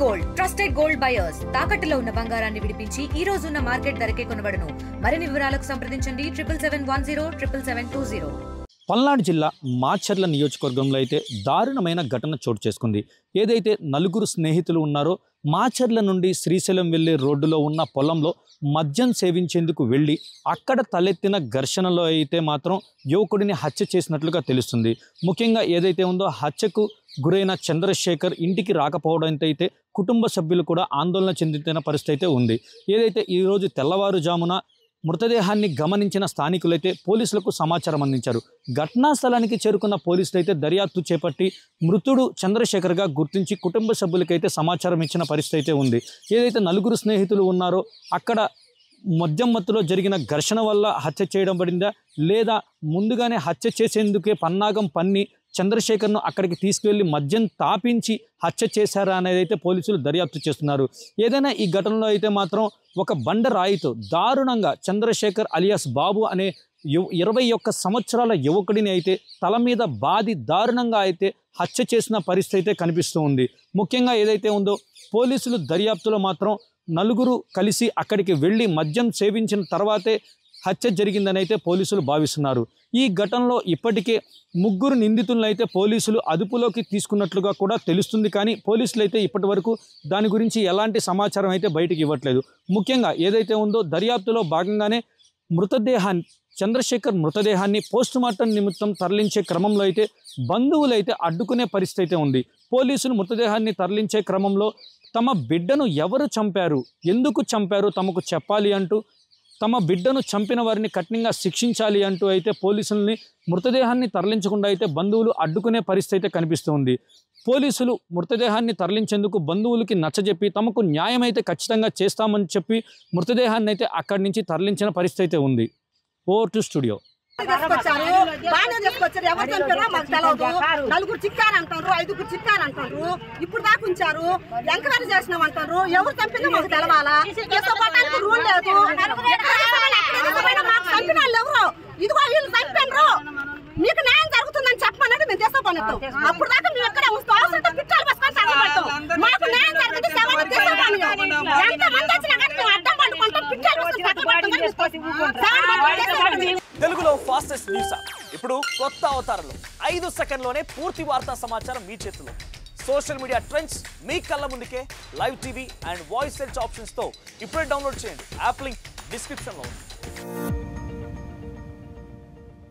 Gold trusted gold buyers తాకట్టులో ఉన్న బంగారాన్ని విడిపించి ఈ రోజు ఉన్న మార్కెట్ ధరకే కొనబడును. మరిన్ని వివరాలకు సంప్రదించండి 77107720. పల్నాడు జిల్లా మాచర్ల నియోజకవర్గంలో అయితే దారుణమైన ఘటన చోటు చేసుకుంది. ఏదైతే నలుగురు స్నేహితులు ఉన్నారో మాచర్ల నుండి శ్రీశైలం వెళ్లే రోడ్డులో ఉన్న పొలంలో మద్యం సేవించేందుకు వెళ్ళి అక్కడ తలెత్తిన ఘర్షణలో అయితే మాత్రం యువకుడిని హత్య చేసినట్లుగా తెలుస్తుంది. ముఖ్యంగా ఏదైతే ఉందో హత్యకు గురైన చంద్రశేఖర్ ఇంటికి రాకపోవడంతో అయితే కుటుంబ సభ్యులు కూడా ఆందోళన చెందుతున్న పరిస్థితి అయితే ఉంది. ఏదైతే ఈరోజు తెల్లవారుజామున మృతదేహాన్ని గమనించిన స్థానికులైతే పోలీసులకు సమాచారం అందించారు. ఘటనా స్థలానికి చేరుకున్న పోలీసులు అయితే దర్యాప్తు చేపట్టి మృతుడు చంద్రశేఖర్గా గుర్తించి కుటుంబ సభ్యులకైతే సమాచారం ఇచ్చిన పరిస్థితి అయితే ఉంది. ఏదైతే నలుగురు స్నేహితులు ఉన్నారో అక్కడ మద్యం మత్తులో జరిగిన ఘర్షణ వల్ల హత్య చేయడం పడిందా లేదా ముందుగానే హత్య చేసేందుకే పన్నాగం పన్ని చంద్రశేఖర్ను అక్కడికి తీసుకువెళ్ళి మద్యం తాపించి హత్య చేశారా అనేది అయితే పోలీసులు దర్యాప్తు చేస్తున్నారు. ఏదైనా ఈ ఘటనలో అయితే మాత్రం ఒక బండరాయితో దారుణంగా చంద్రశేఖర్ అలియాస్ బాబు అనే 21 సంవత్సరాల యువకుడిని అయితే తల మీద బాది దారుణంగా అయితే హత్య చేసిన పరిస్థితి అయితే కనిపిస్తూ ఉంది. ముఖ్యంగా ఏదైతే ఉందో పోలీసులు దర్యాప్తులో మాత్రం నలుగురు కలిసి అక్కడికి వెళ్ళి మద్యం సేవించిన తర్వాతే హత్య జరిగిందని అయితే పోలీసులు భావిస్తున్నారు. ఈ ఘటనలో ఇప్పటికే 3 నిందితులను అయితే పోలీసులు అదుపులోకి తీసుకున్నట్లుగా కూడా తెలుస్తుంది. కానీ పోలీసులు అయితే ఇప్పటి వరకు దాని గురించి ఎలాంటి సమాచారం అయితే బయటికి ఇవ్వట్లేదు. ముఖ్యంగా ఏదైతే ఉందో దర్యాప్తులో భాగంగానే చంద్రశేఖర్ మృతదేహాన్ని పోస్టుమార్టం నిమిత్తం తరలించే క్రమంలో అయితే బంధువులు అయితే అడ్డుకునే పరిస్థితి అయితే ఉంది. పోలీసులు మృతదేహాన్ని తరలించే క్రమంలో తమ బిడ్డను ఎవరు చంపారు, ఎందుకు చంపారు తమకు చెప్పాలి అంటూ, తమ బిడ్డను చంపిన వారిని కఠినంగా శిక్షించాలి అంటూ అయితే పోలీసుల్ని మృతదేహాన్ని తరలించకుండా అయితే బంధువులు అడ్డుకునే పరిస్థితి అయితే కనిపిస్తుంది. పోలీసులు మృతదేహాన్ని తరలించేందుకు బంధువులకి నచ్చజెప్పి తమకు న్యాయం అయితే ఖచ్చితంగా చేస్తామని చెప్పి మృతదేహాన్ని అయితే అక్కడి నుంచి తరలించిన పరిస్థితి అయితే ఉంది. Over to studio. నలుగురు చిక్కారంటారు, 5గురు చిక్కారంటారు. ఇప్పుడు దాకా ఉంచారు, ఎంక్వైరీ చేసినామంటారు. ఎవరు చంపినా మాకు తెలవాలా? రూల్ లేదు. చంపిన వాళ్ళు ఎవరు? ఇదిగో వీళ్ళు చంపారు, మీకు న్యాయం జరుగుతుందని చెప్పమన్నట్టు మేము తీసుకోపోతాం. అప్పుడు దాకా మేము ఎక్కడ అవసరం పిట్టాలు పసుకొని తగ్గబడతాం. మాకు న్యాయం జరిగితే ఎంతమంది వచ్చినా కానీ మేము అడ్డం పండుకుంటాం. పిట్టాలు తెలుగులో ఫాస్టెస్ట్ న్యూస్ ఇప్పుడు కొత్త అవతారంలో 5 సెకండ్లోనే పూర్తి వార్తా సమాచారం మీ చేతిలో. సోషల్ మీడియా ట్రెండ్స్ మీ కళ్ళ ముందుకే live TV and voice search options తో ఇప్పుడే డౌన్లోడ్ చేయండి. యాప్ లింక్ డిస్క్రిప్షన్ లో ఉంది.